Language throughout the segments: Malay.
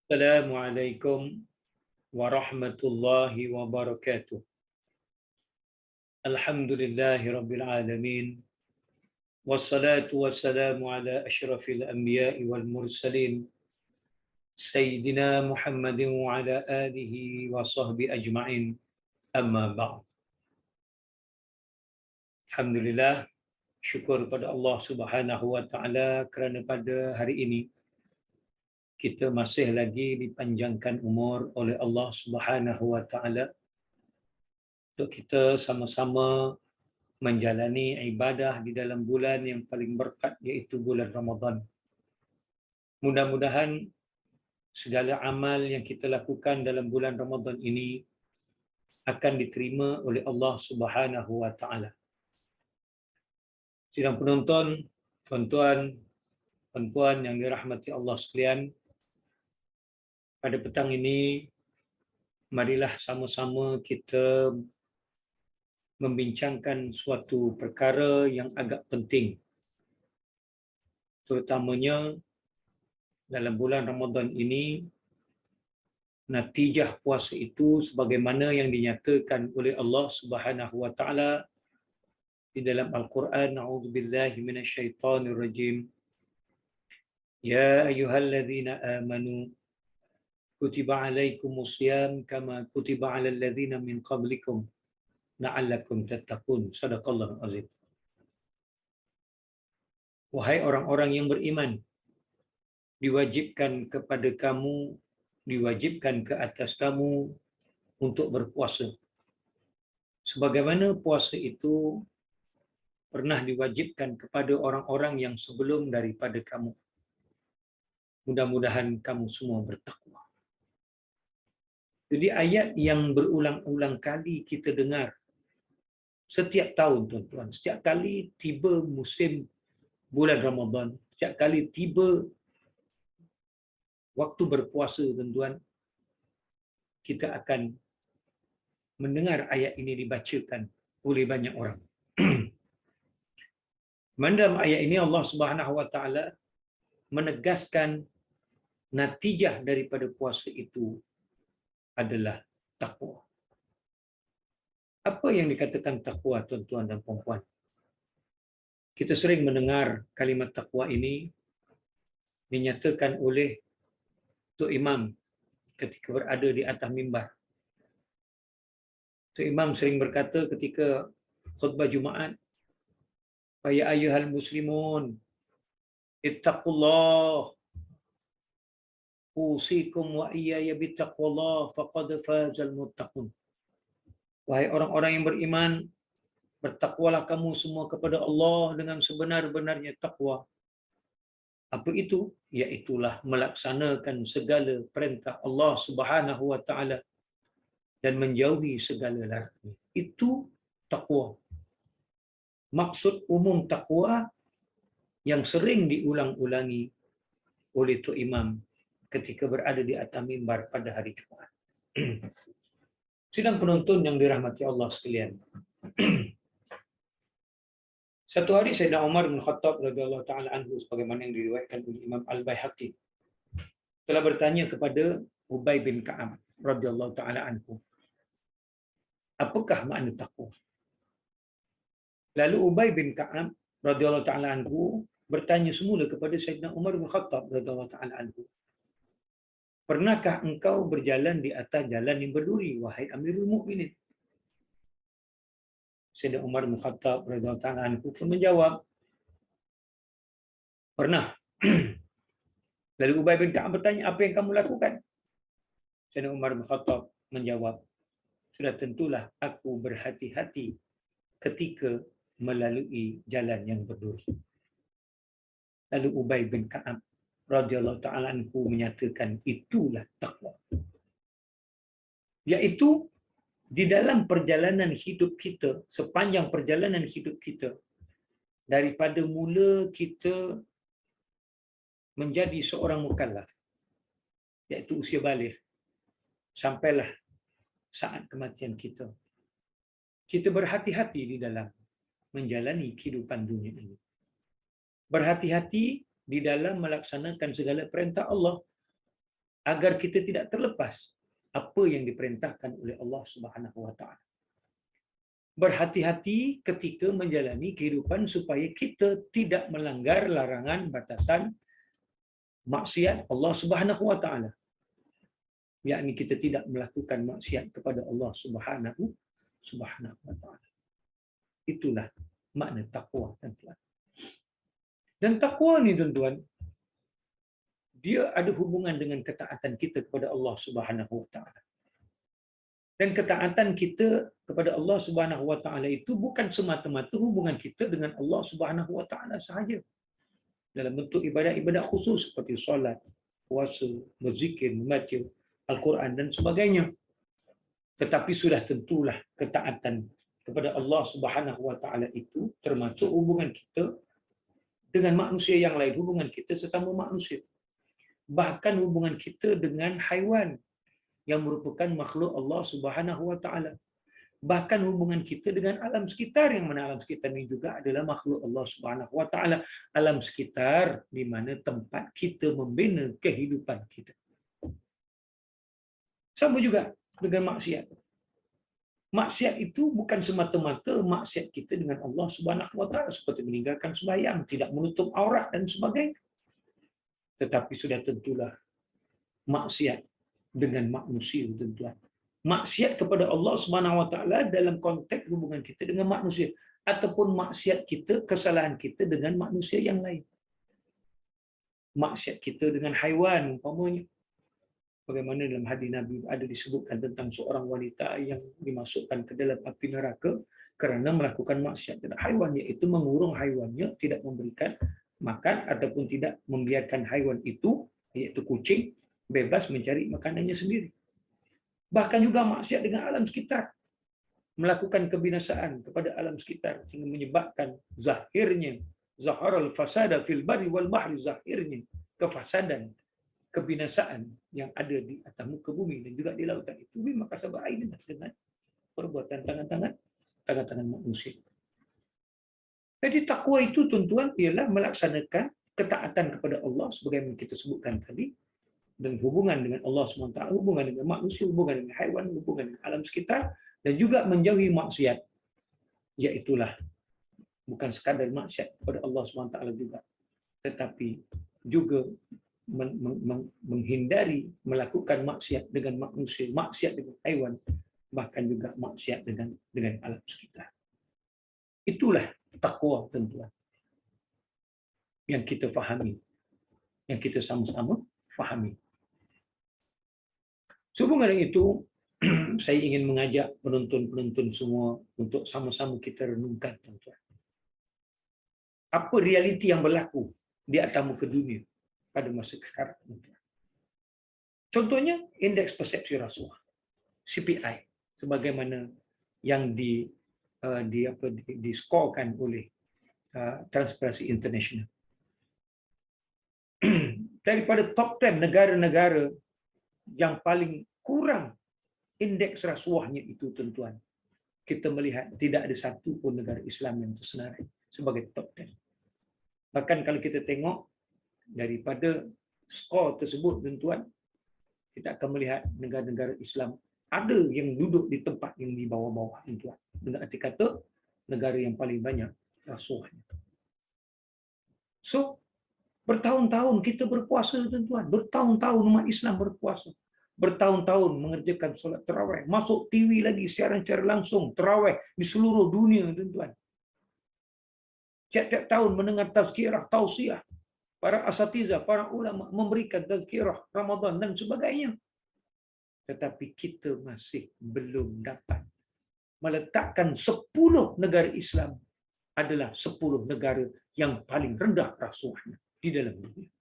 Assalamualaikum warahmatullahi wabarakatuh. Alhamdulillahi rabbil alamin. Wassalatu wassalamu ala asyrafil anbiya'i wal mursalin. Sayyidina Muhammadin wa ala alihi wa sahbihi ajma'in. Amma ba'd. Alhamdulillah, syukur kepada Allah Subhanahu wa taala kerana pada hari ini kita masih lagi dipanjangkan umur oleh Allah Subhanahu wa taala untuk kita sama-sama menjalani ibadah di dalam bulan yang paling berkat, iaitu bulan Ramadan. Mudah-mudahan segala amal yang kita lakukan dalam bulan Ramadan ini akan diterima oleh Allah Subhanahu wa taala. Sidang penonton, tuan-tuan, puan-puan yang dirahmati Allah sekalian, pada petang ini marilah sama-sama kita membincangkan suatu perkara yang agak penting, terutamanya dalam bulan Ramadan ini. Natijah puasa itu sebagaimana yang dinyatakan oleh Allah Subhanahu wa taala di dalam Al-Quran. A'udzubillahi minasyaitonir rajim. Ya ayyuhalladzina amanu kutiba alaikumusiyam kama kutiba alal ladzina min qablikum la'allakum tattaqun. Shadaqallahul azim. Wahai orang-orang yang beriman, diwajibkan kepada kamu, diwajibkan ke atas kamu untuk berpuasa. Sebagaimana puasa itu pernah diwajibkan kepada orang-orang yang sebelum daripada kamu. Mudah-mudahan kamu semua bertakwa. Jadi ayat yang berulang-ulang kali kita dengar setiap tahun, tuan-tuan. Setiap kali tiba musim bulan Ramadan, setiap kali tiba waktu berpuasa, tuan-tuan, kita akan mendengar ayat ini dibacakan oleh banyak orang. Dalam ayat ini Allah Subhanahu wa taala menegaskan natijah daripada puasa itu adalah takwa. Apa yang dikatakan takwa, tuan-tuan dan puan-puan? Kita sering mendengar kalimat takwa ini dinyatakan oleh Tok Imam ketika berada di atas mimbar. Tok Imam sering berkata ketika khutbah Jumaat, "Ya ayyuhal muslimun, ittaqullah, usikum wa iyaya bittaqwallah faqad fazal muttaqun." Wahai orang-orang yang beriman, bertakwalah kamu semua kepada Allah dengan sebenar-benarnya takwa. Apa itu? Iaitulah melaksanakan segala perintah Allah Subhanahu wa taala dan menjauhi segala larangan. Itu takwa. Maksud umum takwa yang sering diulang-ulangi oleh Tok Imam ketika berada di atas mimbar pada hari Jumaat. Sidang penonton yang dirahmati Allah sekalian. Satu hari Sayyidina Umar bin Khattab radhiyallahu taala anhu, sebagaimana yang diriwayatkan oleh Imam Al-Baihaqi, telah bertanya kepada Ubay bin Ka'ab radhiyallahu taala anhu, apakah makna takwa? Lalu Ubay bin Ka'ab radhiyallahu taala anhu bertanya semula kepada Sayyidina Umar bin Khattab radhiyallahu taala anhu, pernahkah engkau berjalan di atas jalan yang berduri, wahai Amirul Mukminin? Sayyidina Umar bin Khattab radhiyallahu taala anhu pun menjawab, pernah. Lalu Ubay bin Ka'ab bertanya, apa yang kamu lakukan? Sayyidina Umar bin Khattab menjawab, sudah tentulah aku berhati-hati ketika melalui jalan yang berduri. Lalu Ubay bin Ka'ab radhiyallahu ta'ala anhu menyatakan, itulah takwa. Iaitu di dalam perjalanan hidup kita, sepanjang perjalanan hidup kita, daripada mula kita menjadi seorang mukallaf, iaitu usia baligh, sampailah saat kematian kita, kita berhati-hati di dalam menjalani kehidupan dunia ini. Berhati-hati di dalam melaksanakan segala perintah Allah agar kita tidak terlepas apa yang diperintahkan oleh Allah Subhanahu wa taala. Berhati-hati ketika menjalani kehidupan supaya kita tidak melanggar larangan batasan maksiat Allah Subhanahu wa taala. Yakni kita tidak melakukan maksiat kepada Allah Subhanahu wa taala. Itulah makna takwa, tuan-tuan. Dan takwa ni, tuan-tuan, dia ada hubungan dengan ketaatan kita kepada Allah Subhanahu wa taala. Dan ketaatan kita kepada Allah Subhanahu wa taala itu bukan semata-mata hubungan kita dengan Allah Subhanahu wa taala sahaja. Dalam bentuk ibadat-ibadat khusus seperti solat, puasa, berzikir, membaca Al-Quran dan sebagainya. Tetapi sudah tentulah ketaatan kepada Allah Subhanahu wa taala itu termasuk hubungan kita dengan manusia yang lain, hubungan kita sesama manusia. Bahkan hubungan kita dengan haiwan yang merupakan makhluk Allah Subhanahu wa taala. Bahkan hubungan kita dengan alam sekitar, yang mana alam sekitar ini juga adalah makhluk Allah Subhanahu wa taala. Alam sekitar di mana tempat kita membina kehidupan kita. Sama juga dengan maksiat. Maksiat itu bukan semata-mata maksiat kita dengan Allah Subhanahu wa taala seperti meninggalkan sembahyang, tidak menutup aurat dan sebagainya. Tetapi sudah tentulah maksiat dengan manusia, tuan-tuan. Maksiat kepada Allah Subhanahu wa taala dalam konteks hubungan kita dengan manusia, ataupun maksiat kita, kesalahan kita dengan manusia yang lain. Maksiat kita dengan haiwan umpamanya. Bagaimana dalam hadis Nabi ada disebutkan tentang seorang wanita yang dimasukkan ke dalam api neraka kerana melakukan maksiat terhadap haiwan, iaitu mengurung haiwannya, tidak memberikan makan ataupun tidak membiarkan haiwan itu, iaitu kucing, bebas mencari makanannya sendiri. Bahkan juga maksiat dengan alam sekitar, melakukan kebinasaan kepada alam sekitar sehingga menyebabkan zahirnya zaharal fasada fil barri wal bahri, zahirnya kefasadan, kebinasaan yang ada di atas muka bumi dan juga di lautan itu maka sebab air dengan perbuatan tangan-tangan manusia. Jadi takwa itu, tuan-tuan, ialah melaksanakan ketaatan kepada Allah sebagaimana kita sebutkan tadi, dan hubungan dengan Allah SWT, hubungan dengan manusia, hubungan dengan haiwan, hubungan dengan alam sekitar, dan juga menjauhi maksiat. Iaitulah bukan sekadar maksiat kepada Allah SWT juga, tetapi juga menghindari melakukan maksiat dengan manusia, maksiat dengan haiwan, bahkan juga maksiat dengan alam sekitar. Itulah takwa, tuan-tuan, yang kita fahami, yang kita sama-sama fahami. Sehubungan dengan itu, saya ingin mengajak penonton-penonton semua untuk sama-sama kita renungkan, tuan-tuan. Apa realiti yang berlaku di atas muka dunia pada masa sekarang, tuan-tuan. Contohnya, indeks persepsi rasuah, CPI, sebagaimana yang diskorkan oleh Transparency International. Daripada top 10 negara-negara yang paling kurang indeks rasuahnya itu, tuan-tuan, kita melihat tidak ada satu pun negara Islam yang tersenarai sebagai top 10. Bahkan kalau kita tengok daripada skor tersebut, tuan-tuan, kita akan melihat negara-negara Islam ada yang duduk di tempat yang di bawah-bawah, tuan-tuan. Dengan arti kata, negara yang paling banyak rasuahnya. So, bertahun-tahun kita berpuasa, tuan-tuan. Bertahun-tahun umat Islam berpuasa. Bertahun-tahun mengerjakan solat tarawih. Masuk TV lagi siaran secara langsung tarawih di seluruh dunia, tuan-tuan. Tiap-tiap tahun mendengar tazkirah, tausiah. Para asatiza, para ulama memberikan tazkirah Ramadan dan sebagainya. Tetapi kita masih belum dapat meletakkan 10 negara Islam adalah 10 negara yang paling rendah rasuahnya di dalam dunia.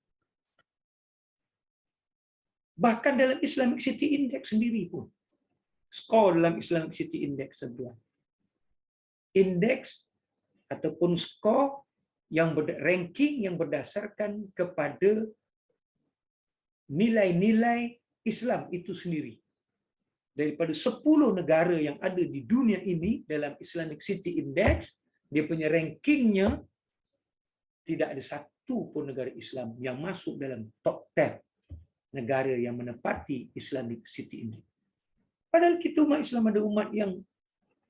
Bahkan dalam Islamic City Index sendiri pun, skor dalam Islamic City Index, tuan-tuan, indeks ataupun skor yang ranking yang berdasarkan kepada nilai-nilai Islam itu sendiri. Daripada 10 negara yang ada di dunia ini dalam Islamic City Index, dia punya rankingnya tidak ada satu pun negara Islam yang masuk dalam top 10 negara yang menepati Islamic City Index. Padahal kita umat Islam ada umat yang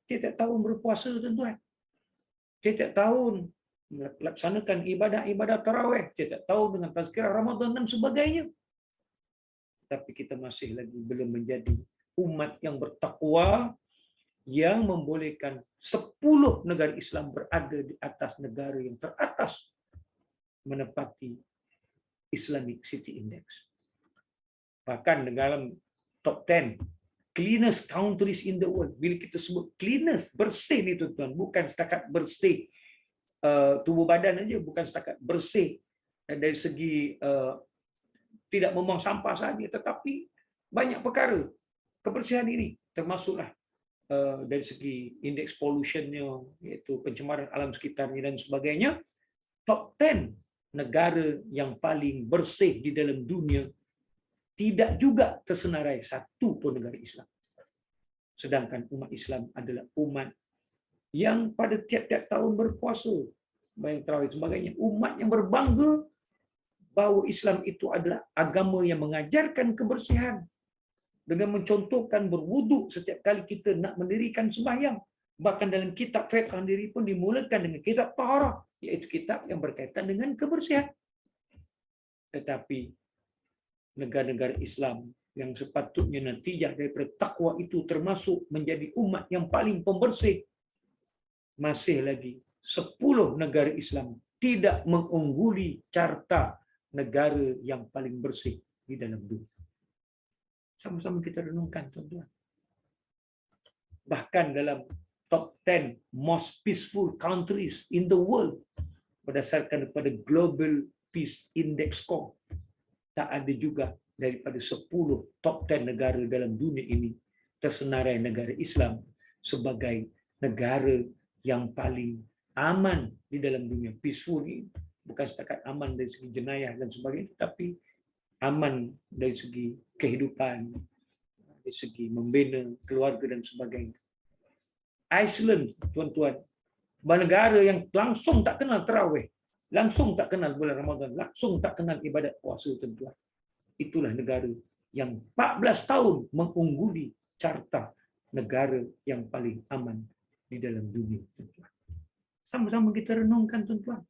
tiap tahun berpuasa, tuan-tuan. Tiap tahun melaksanakan ibadah-ibadah tarawih, tiap tahun dengan tazkirah Ramadan dan sebagainya. Tapi kita masih lagi belum menjadi umat yang bertakwa, yang membolehkan 10 negara Islam berada di atas negara yang teratas menepati Islamic City Index. Bahkan dalam top 10 cleanest countries in the world. Bila kita sebut cleanest, bersih ni tuan-tuan, bukan setakat bersih tubuh badan aja, bukan setakat bersih dari segi tidak membuang sampah saja, tetapi banyak perkara kebersihan ini termasuklah dari segi indeks pollutionnya, iaitu pencemaran alam sekitarnya dan sebagainya. Top 10 negara yang paling bersih di dalam dunia tidak juga tersenarai satu pun negara Islam. Sedangkan umat Islam adalah umat yang pada tiap-tiap tahun berpuasa, bayang tarawih sebagainya, umat yang berbangga bahawa Islam itu adalah agama yang mengajarkan kebersihan dengan mencontohkan berwuduk setiap kali kita nak mendirikan sembahyang. Bahkan dalam kitab fiqh sendiri pun dimulakan dengan kitab taharah, iaitu kitab yang berkaitan dengan kebersihan. Tetapi negara-negara Islam yang sepatutnya natijah daripada takwa itu termasuk menjadi umat yang paling pembersih, masih lagi 10 negara Islam tidak mengungguli carta negara yang paling bersih di dalam dunia. Sama-sama kita renungkan, tuan-tuan. Bahkan dalam top 10 most peaceful countries in the world, berdasarkan kepada Global Peace Index Score, tak ada juga daripada 10 top 10 negara dalam dunia ini tersenarai negara Islam sebagai negara yang paling aman di dalam dunia. Peaceful ini bukan setakat aman dari segi jenayah dan sebagainya, tetapi aman dari segi kehidupan, dari segi membina keluarga dan sebagainya. Iceland, tuan-tuan, negara yang langsung tak kenal tarawih, langsung tak kenal bulan Ramadan, langsung tak kenal ibadat puasa, tuan-tuan. Itulah negara yang 14 tahun mengungguli carta negara yang paling aman di dalam dunia, tuan-tuan. Sama-sama kita renungkan, tuan-tuan.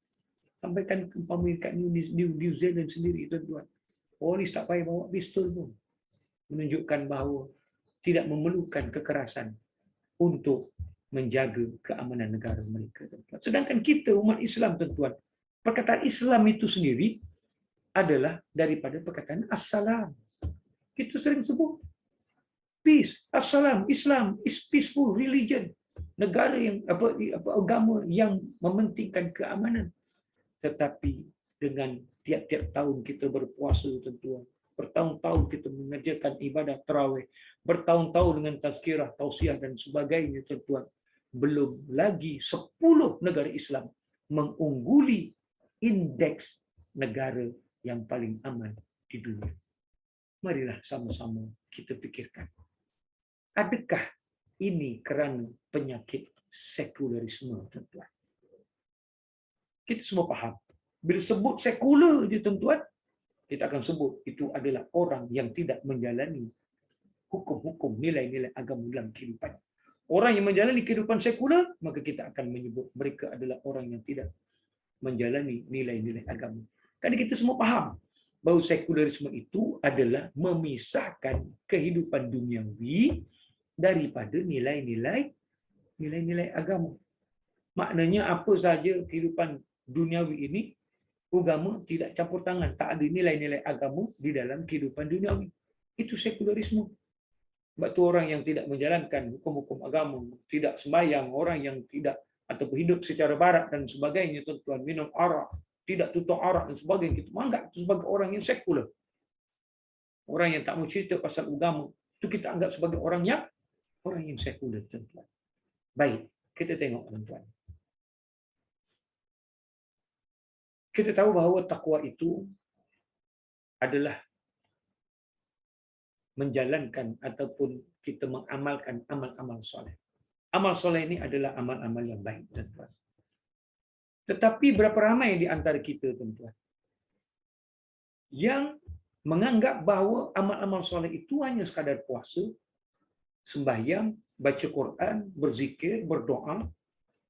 Sampaikan umpamanya kat New Zealand sendiri, tuan-tuan. Polis tak payah bawa pistol pun. Menunjukkan bahawa tidak memerlukan kekerasan untuk menjaga keamanan negara mereka, tuan-tuan. Sedangkan kita umat Islam, tuan-tuan, perkataan Islam itu sendiri adalah daripada perkataan Assalam. Kita sering sebut peace, Assalam, Islam is peaceful religion. Negara yang agama yang mementingkan keamanan. Tetapi dengan tiap-tiap tahun kita berpuasa, tuan-tuan, bertahun-tahun kita mengerjakan ibadah tarawih, bertahun-tahun dengan tazkirah, tausiah dan sebagainya, tuan-tuan, belum lagi 10 negara Islam mengungguli indeks negara yang paling aman di dunia. Marilah sama-sama kita fikirkan. Adakah ini kerana penyakit sekularisme, tuan-tuan? Kita semua faham. Bila sebut sekular je, tuan-tuan, kita akan sebut itu adalah orang yang tidak menjalani hukum-hukum, nilai-nilai agama dalam kehidupan. Orang yang menjalani kehidupan sekular, maka kita akan menyebut mereka adalah orang yang tidak menjalani nilai-nilai agama. Kerana kita semua faham bahawa sekularisme itu adalah memisahkan kehidupan duniawi daripada nilai-nilai agama. Maknanya apa sahaja kehidupan duniawi ini, agama tidak campur tangan, tak ada nilai-nilai agama di dalam kehidupan duniawi. Itu sekularisme. Sebab tu orang yang tidak menjalankan hukum-hukum agama, tidak sembahyang, orang yang tidak ataupun hidup secara barat dan sebagainya, tuan-tuan, minum arak, tidak tutup arak dan sebagainya, kita menganggap itu sebagai orang yang sekular. Orang yang tak mau cerita pasal agama, itu kita anggap sebagai orang yang sekular, tuan-tuan. Baik, kita tengok, tuan-tuan. Kita tahu bahawa takwa itu adalah menjalankan ataupun kita mengamalkan amal-amal soleh. Amal soleh ini adalah amal-amal yang baik, tuan-tuan. Tetapi berapa ramai di antara kita, tuan-tuan, yang menganggap bahawa amal-amal soleh itu hanya sekadar puasa, sembahyang, baca Quran, berzikir, berdoa,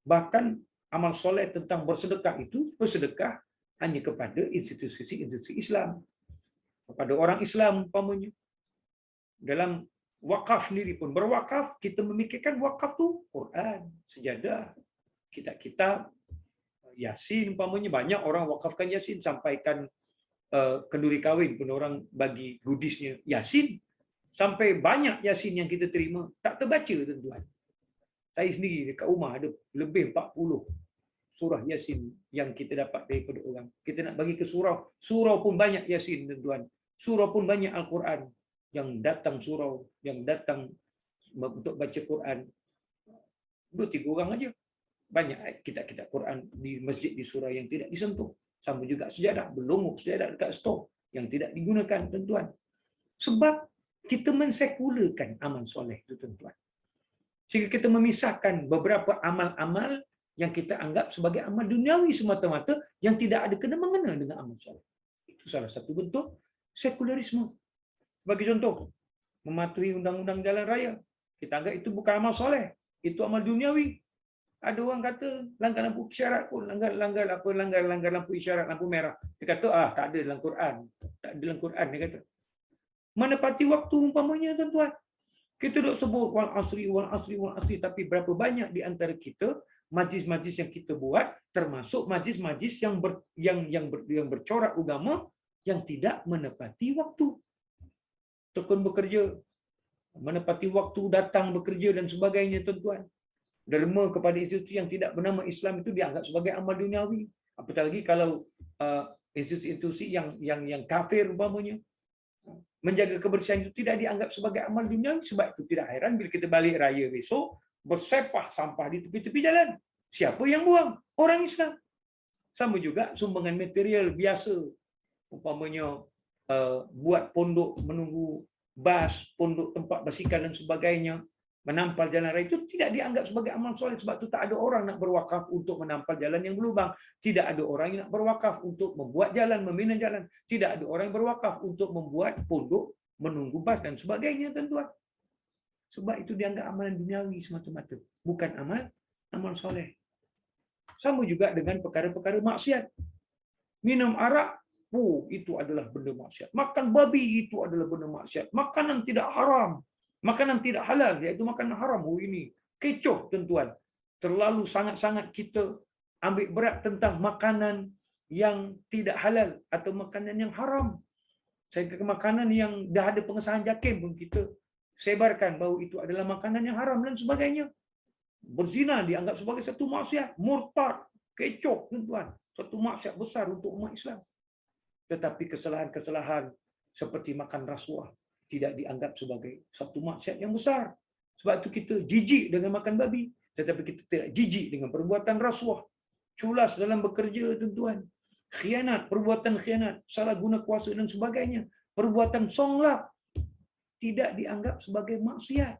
bahkan amal soleh tentang bersedekah itu bersedekah hanya kepada institusi-institusi Islam, kepada orang Islam umpamanya. Dalam wakaf sendiri pun berwakaf, kita memikirkan wakaf tu Quran, sejadah, kitab-kitab, Yasin umpamanya. Banyak orang wakafkan Yasin, sampaikan kenduri kahwin pun orang bagi goodiesnya Yasin. Sampai banyak Yasin yang kita terima tak terbaca, tuan-tuan. Saya sendiri dekat rumah ada lebih 40 surah Yasin yang kita dapat daripada orang. Kita nak bagi ke surau pun banyak Yasin, tuan-tuan. Surau pun banyak Al-Quran. Yang datang surau, yang datang untuk baca Quran 2-3 orang aja. Banyak kitab-kitab Quran di masjid, di surau yang tidak disentuh. Sama juga sejadah, berlongok sejadah dekat stor yang tidak digunakan, tuan-tuan. Sebab kita mensekularkan amal soleh itu, tuan-tuan. Sehingga kita memisahkan beberapa amal-amal yang kita anggap sebagai amal duniawi semata-mata yang tidak ada kena-mengena dengan amal soleh. Itu salah satu bentuk sekularisme. Bagi contoh, mematuhi undang-undang jalan raya. Kita anggap itu bukan amal soleh, itu amal duniawi. Ada orang kata langgar lampu isyarat pun, langgar lampu isyarat, lampu merah. Dia kata tak ada dalam Quran. Tak ada dalam Quran, dia kata. Menepati waktu umpamanya, tuan-tuan. Kita duk sebut wal asri, tapi berapa banyak di antara kita majlis-majlis yang kita buat termasuk majlis-majlis yang bercorak agama yang tidak menepati waktu. Tekun bekerja, menepati waktu, datang bekerja dan sebagainya, tuan-tuan. Derma kepada institusi yang tidak bernama Islam itu dianggap sebagai amal duniawi. Apatah lagi kalau institusi yang kafir umpamanya. Menjaga kebersihan itu tidak dianggap sebagai amal duniawi. Sebab itu tidak heran bila kita balik raya besok, bersepah sampah di tepi-tepi jalan. Siapa yang buang? Orang Islam. Sama juga sumbangan material biasa. Umpamanya buat pondok menunggu bas, pondok tempat basikal dan sebagainya, menampal jalan raya itu tidak dianggap sebagai amal soleh. Sebab itu tak ada orang nak berwakaf untuk menampal jalan yang berlubang. Tidak ada orang yang nak berwakaf untuk membuat jalan, membina jalan. Tidak ada orang yang berwakaf untuk membuat pondok, menunggu bas dan sebagainya, tuan-tuan. Sebab itu dianggap amalan duniawi semata-mata, bukan amal soleh. Sama juga dengan perkara-perkara maksiat. Minum arak, itu adalah benda maksiat. Makan babi, itu adalah benda maksiat. Makanan tidak haram, makanan tidak halal, iaitu makanan haram. Ini kecoh, tuan-tuan. Terlalu sangat-sangat kita ambil berat tentang makanan yang tidak halal atau makanan yang haram. Saya ke makanan yang dah ada pengesahan JAKIM pun kita sebarkan bahawa itu adalah makanan yang haram dan sebagainya. Berzina dianggap sebagai satu maksiat, murtad, kecoh, tuan-tuan. Satu maksiat besar untuk umat Islam. Tetapi kesalahan-kesalahan seperti makan rasuah tidak dianggap sebagai satu maksiat yang besar. Sebab itu kita jijik dengan makan babi, tetapi kita tidak jijik dengan perbuatan rasuah. Culas dalam bekerja, tuan-tuan. Khianat, perbuatan khianat, salah guna kuasa dan sebagainya. Perbuatan songlap tidak dianggap sebagai maksiat.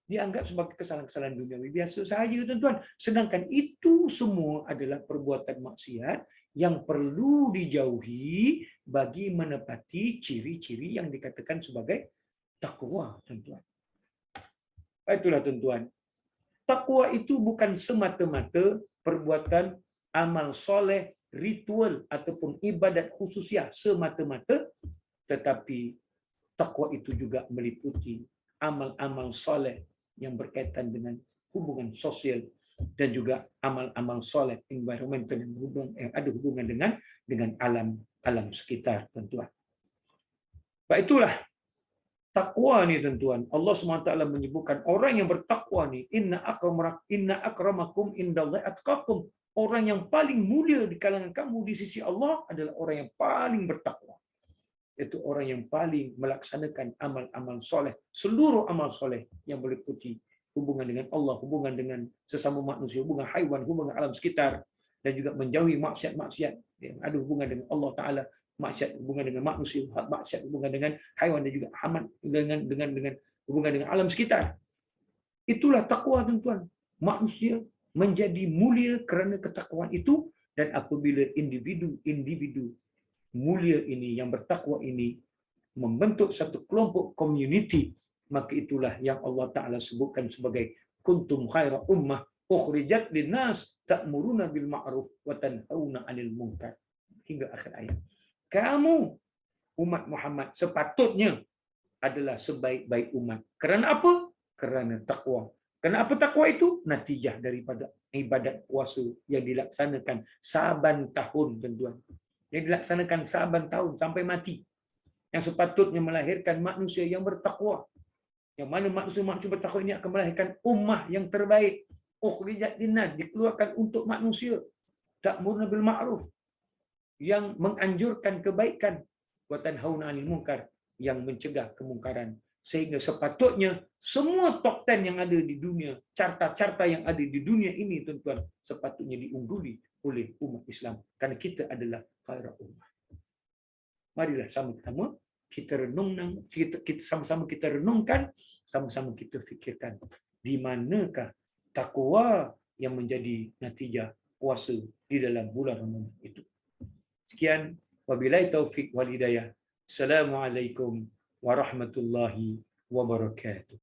Dianggap sebagai kesalahan-kesalahan duniawi biasa sahaja, tuan-tuan. Sedangkan itu semua adalah perbuatan maksiat yang perlu dijauhi bagi menepati ciri-ciri yang dikatakan sebagai takwa, tuan-tuan. Itulah, tuan-tuan. Takwa itu bukan semata-mata perbuatan amal soleh, ritual ataupun ibadat khususiah semata-mata, tetapi takwa itu juga meliputi amal-amal soleh yang berkaitan dengan hubungan sosial dan juga amal-amal soleh environmental yang ada hubungan dengan alam sekitar, tuan-tuan. Sebab itulah takwa ni, tuan-tuan. Allah SWT menyebutkan orang yang bertakwa ni, inna akramakum indallahi atqakum. Orang yang paling mulia di kalangan kamu di sisi Allah adalah orang yang paling bertakwa. Itu orang yang paling melaksanakan amal-amal soleh. Seluruh amal soleh yang meliputi hubungan dengan Allah, hubungan dengan sesama manusia, hubungan haiwan, hubungan alam sekitar, dan juga menjauhi maksiat-maksiat yang ada hubungan dengan Allah Ta'ala, maksiat hubungan dengan manusia, maksiat hubungan dengan haiwan, dan juga dengan hubungan dengan alam sekitar. Itulah takwa, tuan-tuan. Manusia menjadi mulia kerana ketakwaan itu, dan apabila individu mulia ini, yang bertakwa ini membentuk satu kelompok community, maka itulah yang Allah Ta'ala sebutkan sebagai kuntum khaira ummah ukhrijat linnas ta'muruna bil ma'ruf wa tanhauna 'anil munkar, hingga akhir ayat. Kamu umat Muhammad sepatutnya adalah sebaik-baik umat. Kerana apa? Kerana takwa. Kerana apa takwa itu? Natijah daripada ibadat puasa yang dilaksanakan saban tahun, tuan-tuan. Yang dilaksanakan saban tahun sampai mati. Yang sepatutnya melahirkan manusia yang bertakwa. Yang mana manusia-manusia bertakwa ini akan melahirkan ummah yang terbaik. Ukhrijat linnas, dikeluarkan untuk manusia. Ta'muruna bil ma'ruf, yang menganjurkan kebaikan, wa tanhauna 'anil munkar, yang mencegah kemungkaran. Sehingga sepatutnya semua top 10 yang ada di dunia, carta-carta yang ada di dunia ini, tuan-tuan, sepatutnya diungguli oleh umat Islam. Kerana kita adalah khairul ummah. Marilah sama-sama kita renungkan, kita sama-sama kita renungkan, sama-sama kita fikirkan di manakah takwa yang menjadi natijah puasa di dalam bulan Ramadan itu. Sekian, wabillahi taufik wal hidayah. Assalamualaikum warahmatullahi wabarakatuh.